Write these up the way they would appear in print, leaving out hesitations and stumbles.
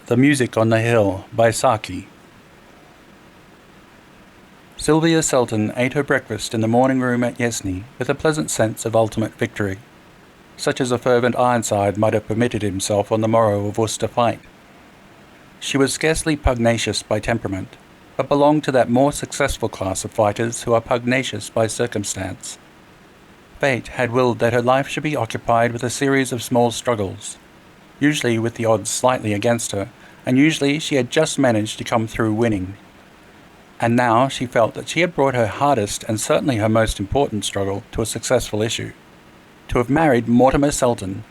The Music on the Hill by Saki. Sylvia Selton ate her breakfast in the morning room at Yesney with a pleasant sense of ultimate victory, such as a fervent Ironside might have permitted himself on the morrow of Worcester fight. She was scarcely pugnacious by temperament, but belonged to that more successful class of fighters who are pugnacious by circumstance. Fate had willed that her life should be occupied with a series of small struggles, usually with the odds slightly against her, and usually she had just managed to come through winning. And now she felt that she had brought her hardest and certainly her most important struggle to a successful issue. To have married Mortimer Selton,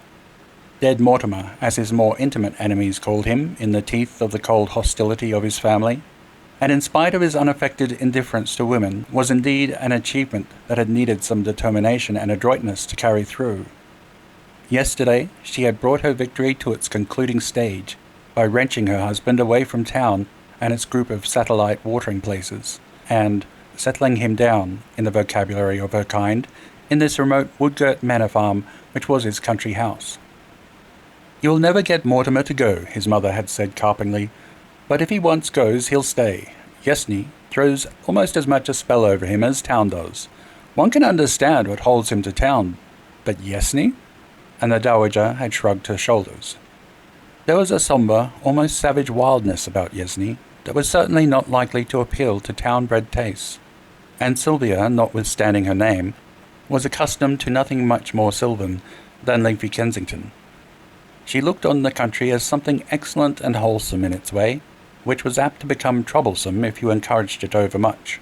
Dead Mortimer, as his more intimate enemies called him, in the teeth of the cold hostility of his family, and in spite of his unaffected indifference to women, was indeed an achievement that had needed some determination and adroitness to carry through. Yesterday, she had brought her victory to its concluding stage by wrenching her husband away from town and its group of satellite watering places, and settling him down, in the vocabulary of her kind, in this remote wood-girt manor farm which was his country house. "You'll never get Mortimer to go," his mother had said carpingly, "but if he once goes, he'll stay. Yesney throws almost as much a spell over him as town does. One can understand what holds him to town, but Yesney?" And the dowager had shrugged her shoulders. There was a sombre, almost savage wildness about Yesney that was certainly not likely to appeal to town-bred tastes, and Sylvia, notwithstanding her name, was accustomed to nothing much more sylvan than leafy Kensington. She looked on the country as something excellent and wholesome in its way, which was apt to become troublesome if you encouraged it overmuch.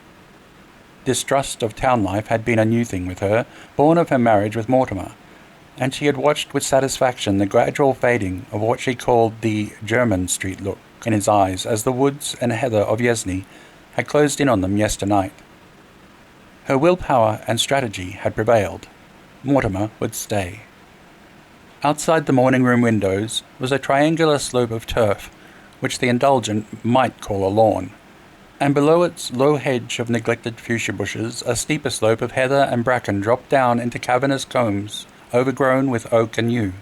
Distrust of town life had been a new thing with her, born of her marriage with Mortimer, and she had watched with satisfaction the gradual fading of what she called the German Street look in his eyes as the woods and heather of Yesney had closed in on them yesternight. Her willpower and strategy had prevailed. Mortimer would stay. Outside the morning-room windows was a triangular slope of turf, which the indulgent might call a lawn, and below its low hedge of neglected fuchsia bushes a steeper slope of heather and bracken dropped down into cavernous combes overgrown with oak and yew.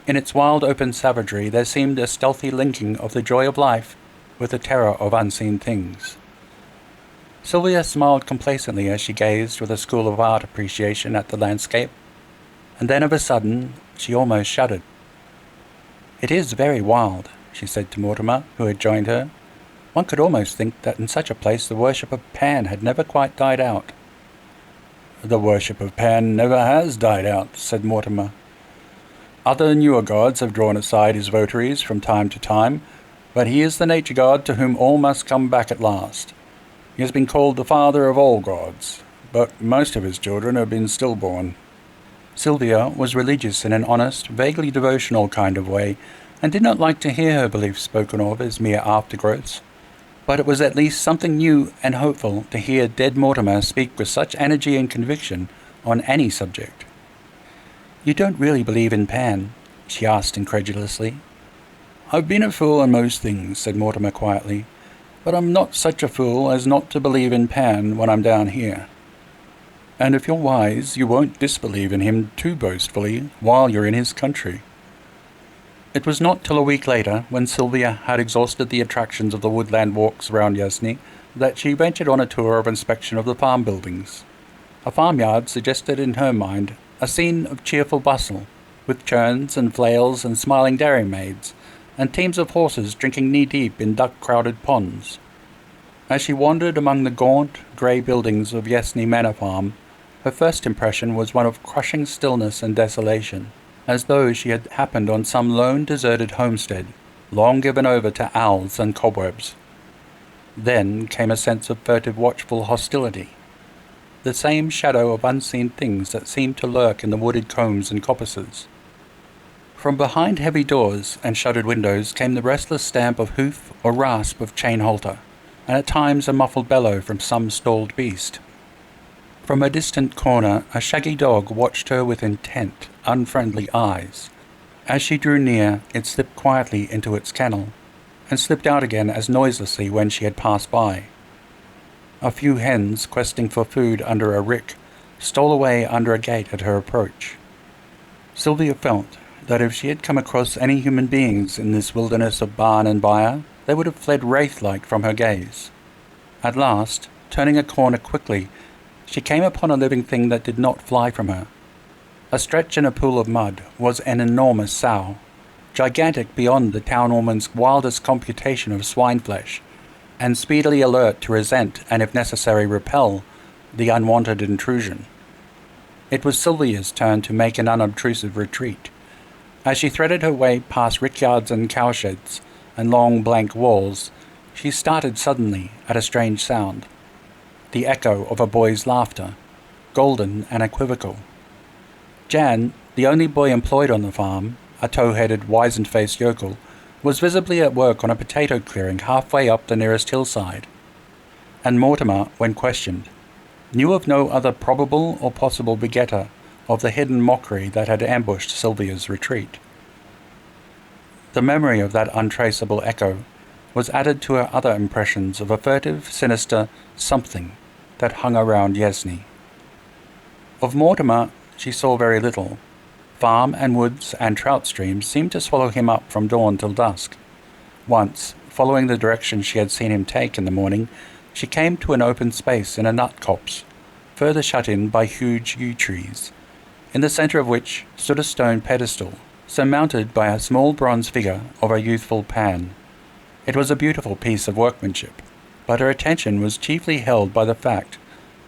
In its wild open savagery there seemed a stealthy linking of the joy of life with the terror of unseen things. Sylvia smiled complacently as she gazed with a School of Art appreciation at the landscape, and then of a sudden she almost shuddered. "It is very wild," she said to Mortimer, who had joined her. "One could almost think that in such a place the worship of Pan had never quite died out." "The worship of Pan never has died out," said Mortimer. "Other newer gods have drawn aside his votaries from time to time, but he is the nature god to whom all must come back at last. He has been called the father of all gods, but most of his children have been stillborn." Sylvia was religious in an honest, vaguely devotional kind of way, and did not like to hear her beliefs spoken of as mere aftergrowths. But it was at least something new and hopeful to hear Dead Mortimer speak with such energy and conviction on any subject. "You don't really believe in Pan?" she asked incredulously. "I've been a fool on most things," said Mortimer quietly, "but I'm not such a fool as not to believe in Pan when I'm down here. And if you're wise, you won't disbelieve in him too boastfully while you're in his country." It was not till a week later, when Sylvia had exhausted the attractions of the woodland walks round Yesney, that she ventured on a tour of inspection of the farm buildings. A farmyard suggested in her mind a scene of cheerful bustle, with churns and flails and smiling dairymaids, and teams of horses drinking knee-deep in duck-crowded ponds. As she wandered among the gaunt, grey buildings of Yesney Manor Farm, her first impression was one of crushing stillness and desolation, as though she had happened on some lone deserted homestead, long given over to owls and cobwebs. Then came a sense of furtive watchful hostility, the same shadow of unseen things that seemed to lurk in the wooded combes and coppices. From behind heavy doors and shuttered windows came the restless stamp of hoof or rasp of chain halter, and at times a muffled bellow from some stalled beast. From a distant corner a shaggy dog watched her with intent, unfriendly eyes. As she drew near, it slipped quietly into its kennel, and slipped out again as noiselessly when she had passed by. A few hens, questing for food under a rick, stole away under a gate at her approach. Sylvia felt that if she had come across any human beings in this wilderness of barn and byre, they would have fled wraith-like from her gaze. At last, turning a corner quickly, she came upon a living thing that did not fly from her. Astretch in a pool of mud was an enormous sow, gigantic beyond the town-woman's wildest computation of swine flesh, and speedily alert to resent and, if necessary, repel the unwanted intrusion. It was Sylvia's turn to make an unobtrusive retreat. As she threaded her way past rickyards and cowsheds and long blank walls, she started suddenly at a strange sound, the echo of a boy's laughter, golden and equivocal. Jan, the only boy employed on the farm, a tow-headed, wizened-faced yokel, was visibly at work on a potato clearing halfway up the nearest hillside, and Mortimer, when questioned, knew of no other probable or possible begetter of the hidden mockery that had ambushed Sylvia's retreat. The memory of that untraceable echo was added to her other impressions of a furtive, sinister something that hung around Yezny. Of Mortimer she saw very little. Farm and woods and trout streams seemed to swallow him up from dawn till dusk. Once, following the direction she had seen him take in the morning, she came to an open space in a nut copse, further shut in by huge yew trees, in the centre of which stood a stone pedestal, surmounted by a small bronze figure of a youthful Pan. It was a beautiful piece of workmanship, but her attention was chiefly held by the fact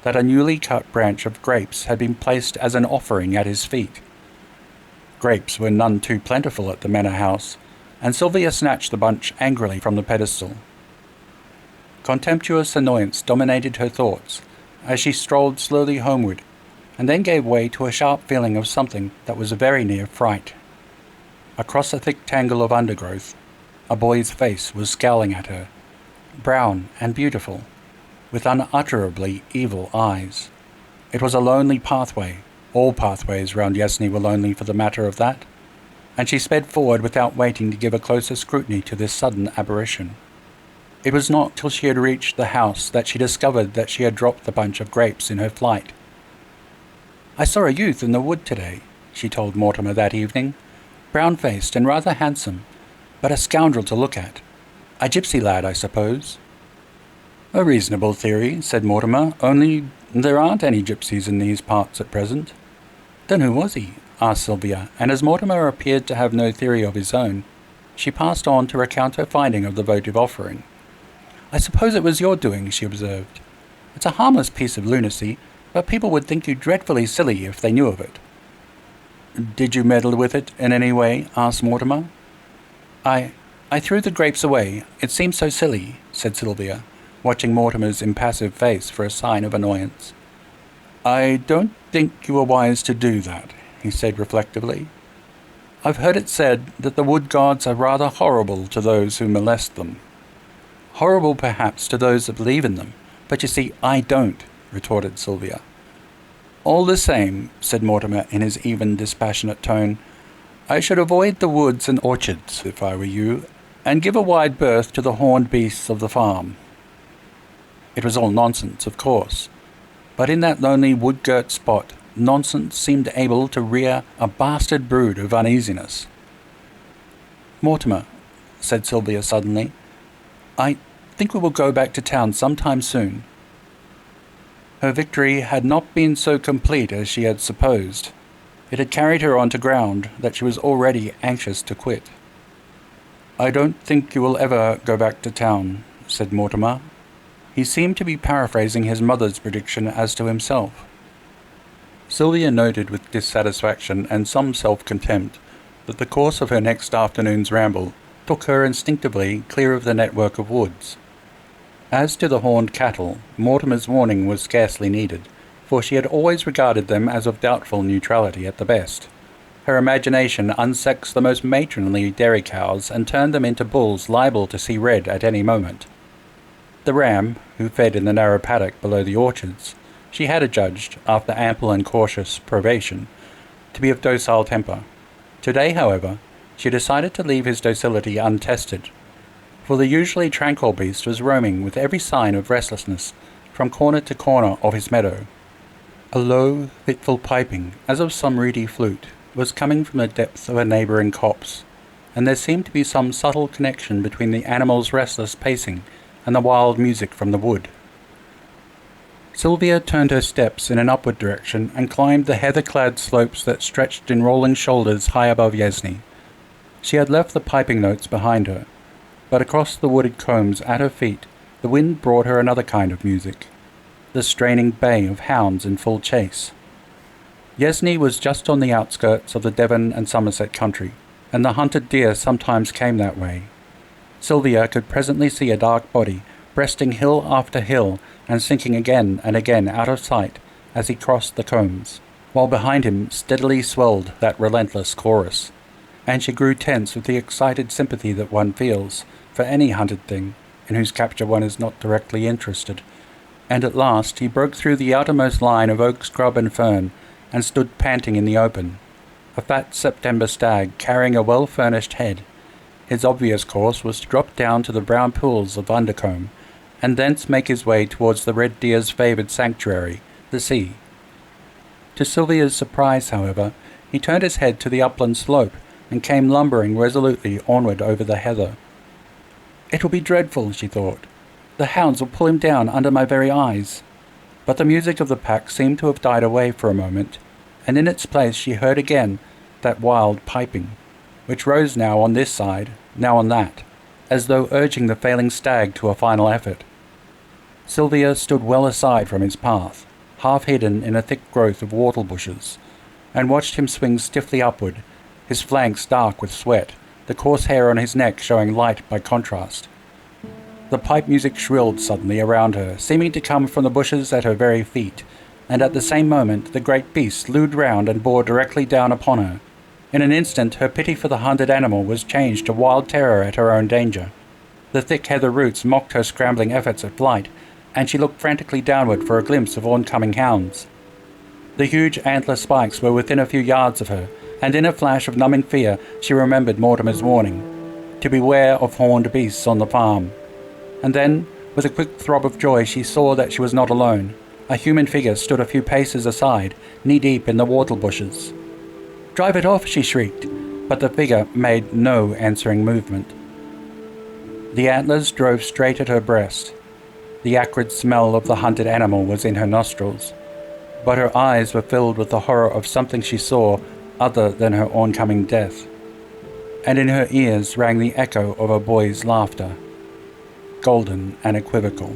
that a newly cut branch of grapes had been placed as an offering at his feet. Grapes were none too plentiful at the manor house, and Sylvia snatched the bunch angrily from the pedestal. Contemptuous annoyance dominated her thoughts as she strolled slowly homeward, and then gave way to a sharp feeling of something that was very near fright. Across a thick tangle of undergrowth, a boy's face was scowling at her, brown and beautiful, with unutterably evil eyes. It was a lonely pathway. All pathways round Yezny were lonely for the matter of that, and she sped forward without waiting to give a closer scrutiny to this sudden apparition. It was not till she had reached the house that she discovered that she had dropped the bunch of grapes in her flight. "I saw a youth in the wood today," she told Mortimer that evening, "brown-faced and rather handsome, but a scoundrel to look at. A gypsy lad, I suppose." "A reasonable theory," said Mortimer, "only there aren't any gypsies in these parts at present." "Then who was he?" asked Sylvia, and as Mortimer appeared to have no theory of his own, she passed on to recount her finding of the votive offering. "I suppose it was your doing," she observed. "It's a harmless piece of lunacy, but people would think you dreadfully silly if they knew of it." "Did you meddle with it in any way?" asked Mortimer. I threw the grapes away. It seemed so silly," said Sylvia, watching Mortimer's impassive face for a sign of annoyance. "I don't think you were wise to do that," he said reflectively. "I've heard it said that the wood gods are rather horrible to those who molest them." "Horrible perhaps to those that believe in them, but you see, I don't," retorted Sylvia. "All the same," said Mortimer in his even, dispassionate tone, "I should avoid the woods and orchards, if I were you, and give a wide berth to the horned beasts of the farm." It was all nonsense, of course, but in that lonely wood-girt spot, nonsense seemed able to rear a bastard brood of uneasiness. "Mortimer," said Sylvia suddenly, "I think we will go back to town sometime soon." Her victory had not been so complete as she had supposed. It had carried her onto ground that she was already anxious to quit. "I don't think you will ever go back to town," said Mortimer. He seemed to be paraphrasing his mother's prediction as to himself. Sylvia noted with dissatisfaction and some self-contempt that the course of her next afternoon's ramble took her instinctively clear of the network of woods. As to the horned cattle, Mortimer's warning was scarcely needed, for she had always regarded them as of doubtful neutrality at the best. Her imagination unsexed the most matronly dairy cows and turned them into bulls liable to see red at any moment. The ram, who fed in the narrow paddock below the orchards, she had adjudged, after ample and cautious probation, to be of docile temper. Today, however, she decided to leave his docility untested, for the usually tranquil beast was roaming with every sign of restlessness from corner to corner of his meadow. A low, fitful piping, as of some reedy flute, was coming from the depths of a neighbouring copse, and there seemed to be some subtle connection between the animal's restless pacing and the wild music from the wood. Sylvia turned her steps in an upward direction and climbed the heather-clad slopes that stretched in rolling shoulders high above Yezny. She had left the piping notes behind her, but across the wooded combs at her feet the wind brought her another kind of music, the straining bay of hounds in full chase. Yezny was just on the outskirts of the Devon and Somerset country, and the hunted deer sometimes came that way. Sylvia could presently see a dark body breasting hill after hill and sinking again and again out of sight as he crossed the combs, while behind him steadily swelled that relentless chorus, and she grew tense with the excited sympathy that one feels for any hunted thing in whose capture one is not directly interested. And at last he broke through the outermost line of oak scrub and fern and stood panting in the open, a fat September stag carrying a well-furnished head. His obvious course was to drop down to the brown pools of undercomb, and thence make his way towards the red deer's favoured sanctuary, the sea. To Sylvia's surprise, however, he turned his head to the upland slope and came lumbering resolutely onward over the heather. "It will be dreadful," she thought. "The hounds will pull him down under my very eyes." But the music of the pack seemed to have died away for a moment, and in its place she heard again that wild piping, which rose now on this side, now on that, as though urging the failing stag to a final effort. Sylvia stood well aside from his path, half hidden in a thick growth of whortle bushes, and watched him swing stiffly upward, his flanks dark with sweat, the coarse hair on his neck showing light by contrast. The pipe music shrilled suddenly around her, seeming to come from the bushes at her very feet, and at the same moment the great beast slewed round and bore directly down upon her. In an instant her pity for the hunted animal was changed to wild terror at her own danger. The thick heather roots mocked her scrambling efforts at flight, and she looked frantically downward for a glimpse of oncoming hounds. The huge antler spikes were within a few yards of her, and in a flash of numbing fear she remembered Mortimer's warning, to beware of horned beasts on the farm. And then, with a quick throb of joy, she saw that she was not alone. A human figure stood a few paces aside, knee-deep in the whortle bushes. "Drive it off!" she shrieked, but the figure made no answering movement. The antlers drove straight at her breast. The acrid smell of the hunted animal was in her nostrils, but her eyes were filled with the horror of something she saw other than her oncoming death, and in her ears rang the echo of a boy's laughter, golden and equivocal.